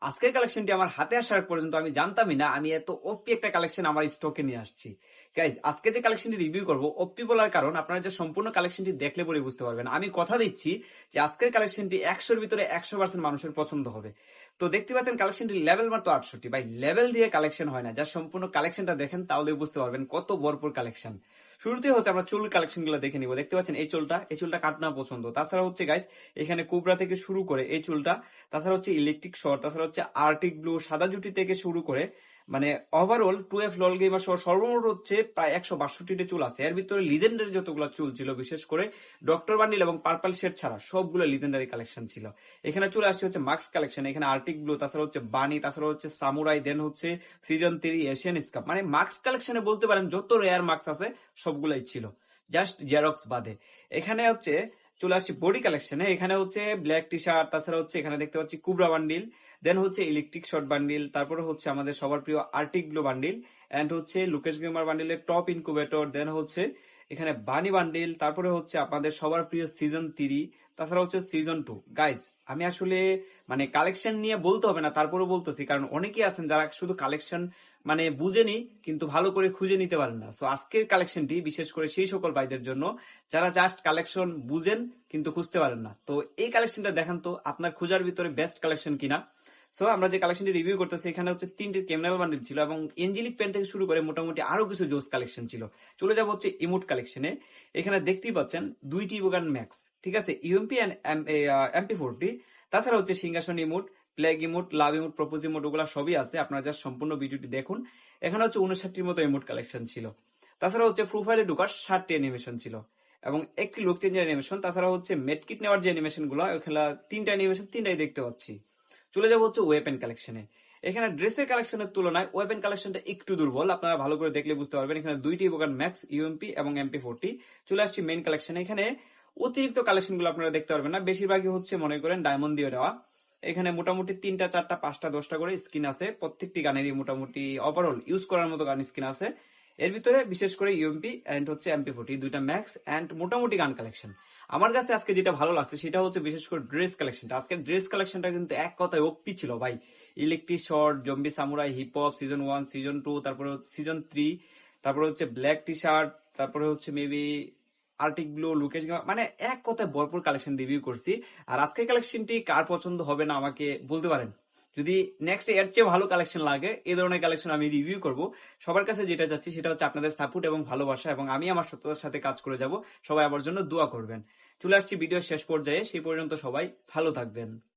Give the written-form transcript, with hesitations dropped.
আজকের কালেকশনটি আমার হাতে আসার পর্যন্ত আমি জানতামই না আমি এত ওপি একটা কালেকশন আমার স্টকে নিয়ে আসছি। গাইজ, আজকে যে কালেকশনটি রিভিউ করব, ওপি বলার কারণ আপনারা যে সম্পূর্ণ কালেকশনটি দেখলে পরে বুঝতে পারবেন। আমি কথা দিচ্ছি যে আজকের কালেকশনটি 100-র ভিতরে 100% মানুষের পছন্দ হবে। তো দেখতে পাচ্ছেন কালেকশনটির লেভেল মাত্র 68। ভাই, লেভেল দিয়ে কালেকশন হয় না, যার সম্পূর্ণ কালেকশনটা দেখেন তাহলে বুঝতে পারবেন কত ভরপুর কালেকশন। শুরুতে হচ্ছে আমরা চুল কালেকশন গুলো দেখে নিব। দেখতে পাচ্ছেন এই চুলটা কাটনা পছন্দ। তাছাড়া হচ্ছে গাইস, এখানে কোবরা থেকে শুরু করে এই চুলটা, তাছাড়া হচ্ছে ইলেকট্রিক শর্ট, তাছাড়া হচ্ছে আর্টিক ব্লু, সাদা জুটি থেকে শুরু করে মানে ওভারঅল 2F লল গেমার সহ সর্বমোট হচ্ছে প্রায় 162টি চুল আছে। এর ভিতরে লিজেন্ডারি যতগুলো চুল ছিল, বিশেষ করে ডক্টর বান্ডিল এবং পার্পল শেড ছাড়া সবগুলো লিজেন্ডারি কালেকশন ছিল। এখানে চলে আসছে হচ্ছে মাস্ক কালেকশন। এখানে আর্টিক ব্লু, তাছাড়া হচ্ছে বানি, তাছাড়া হচ্ছে সামুরাই, দেন হচ্ছে সিজন 3 এশিয়ান স্কাপ। মানে মাস্ক কালেকশনে বলতে পারেন যত রেয়ার মাস্ক আছে সবগুলাই ছিল, জাস্ট জেরক্স বাদে। এখানে হচ্ছে চলে আসছি বডি কালেকশনে। এখানে হচ্ছে ব্ল্যাক টি শার্ট, তাছাড়া হচ্ছে এখানে দেখতে পাচ্ছি কুবরা বান্ডিল, দেন হচ্ছে ইলেকট্রিক শর্ট বান্ডিল, তারপরে হচ্ছে আমাদের সবার প্রিয় আর্টিক ব্লু বান্ডিল, এন্ড হচ্ছে লুকেশ গেমার বান্ডিলের টপ ইনকুবেটর, দেন হচ্ছে এখানে বানি বান্ডিল, তারপরে হচ্ছে আপনাদের সবার প্রিয় সিজন 3, তাছাড়া হচ্ছে সিজন 2। গাইস, আমি আসলে মানে কালেকশন নিয়ে বলতে হবে না, তারপরে বলতেছি কারণ অনেকেই আছেন যারা শুধু কালেকশন মানে বুঝেনি কিন্তু ভালো করে খুঁজে নিতে পারেন না। সো আজকের কালেকশনটি বিশেষ করে সেই সকল ভাইদের জন্য যারা জাস্ট কালেকশন বুঝেন কিন্তু খুঁজতে পারেন না। তো এই কালেকশনটা দেখেন তো আপনার খোঁজার ভিতরে বেস্ট কালেকশন কিনা। সো আমরা যে কালেকশনটি রিভিউ করতেছি, এখানে হচ্ছে 3টি ক্রিমিনাল বান্ডিল ছিল এবং এঞ্জেলিক পেন থেকে শুরু করে মোটামুটি আরো কিছু জোস কালেকশন ছিল। চলে যাব হচ্ছে ইমোট কালেকশনে। এখানে দেখতেই পাচ্ছেন 2টি ইভোগান ম্যাক্স, ঠিক আছে, ইউএমপি এন্ড MP40। তাছাড়া হচ্ছে সিংহাসন ইমোট, প্লেগ ইমোট, লাভ ইমোট, প্রপোজ ইমোট, ওগুলা সবই আছে। আপনারা জাস্ট সম্পূর্ণ ভিডিওটি দেখুন। এখানে হচ্ছে 59টির মতো ইমোট কালেকশন ছিল। তাছাড়া হচ্ছে প্রোফাইলে ঢোকার 7টি অ্যানিমেশন ছিল এবং একটি লুক চেঞ্জের অ্যানিমেশন। তাছাড়া হচ্ছে মেডকিট নেওয়ার যে অ্যানিমেশন গুলো, ওখানে 3টা অ্যানিমেশন, 3টাই দেখতে পাচ্ছি। চলে যাবো হচ্ছে ওয়েপেন কালেকশনে। এখানে ড্রেসের কালেকশনের তুলনায় ওয়েপেন কালেকশনটা একটু দুর্বল, আপনারা ভালো করে দেখলে বুঝতে পারবেন। এখানে 2টি ইভোগান ম্যাক্স, ইউএমপি এবং MP40। চলে আসছি মেইন কালেকশনে। এখানে অতিরিক্ত কালেকশন গুলো আপনারা দেখতে পারবেন না, বেশিরভাগই হচ্ছে মনে করেন ডায়মন্ড দিয়ে দেওয়া। এখানে মোটামুটি 3টা 4টা 5টা 10টা করে স্কিন আছে, প্রত্যেকটি গানেরই মোটামুটি ওভারঅল ইউজ করার মতো গান স্কিন আছে। এর ভিতরে বিশেষ করে ইউএমপি এন্ড হচ্ছে MP40, 2টা ম্যাক্স এন্ড মোটামুটি গান কালেকশন। আমার কাছে আজকে যেটা ভালো লাগছে সেটা হচ্ছে বিশেষ করে ড্রেস কালেকশনটা। আজকে ড্রেস কালেকশনটা কিন্তু এক কথায় ওপি ছিল ভাই। Electric short, zombie samurai, hip hop, season 1, season 2, তারপরে সিজন 3, তারপরে হচ্ছে ব্ল্যাক টি শার্ট, তারপরে হচ্ছে মেবি আর্টিক ব্লু, লুকেশ, মানে এক কথায় ভরপুর কালেকশন রিভিউ করছি। আর আজকের কালেকশনটি কার পছন্দ হবে না আমাকে বলতে পারেন। যদি নেক্সট এর চেয়ে ভালো কালেকশন লাগে, এই ধরনের কালেকশন আমি রিভিউ করব। সবার কাছে যেটা চাচ্ছি সেটা হচ্ছে আপনাদের সাপোর্ট এবং ভালোবাসা, এবং আমি আমার সততার সাথে কাজ করে যাব। সবাই আমার জন্য দোয়া করবেন। চলে আসছি ভিডিও শেষ পর্যায়ে, সেই পর্যন্ত সবাই ভালো থাকবেন।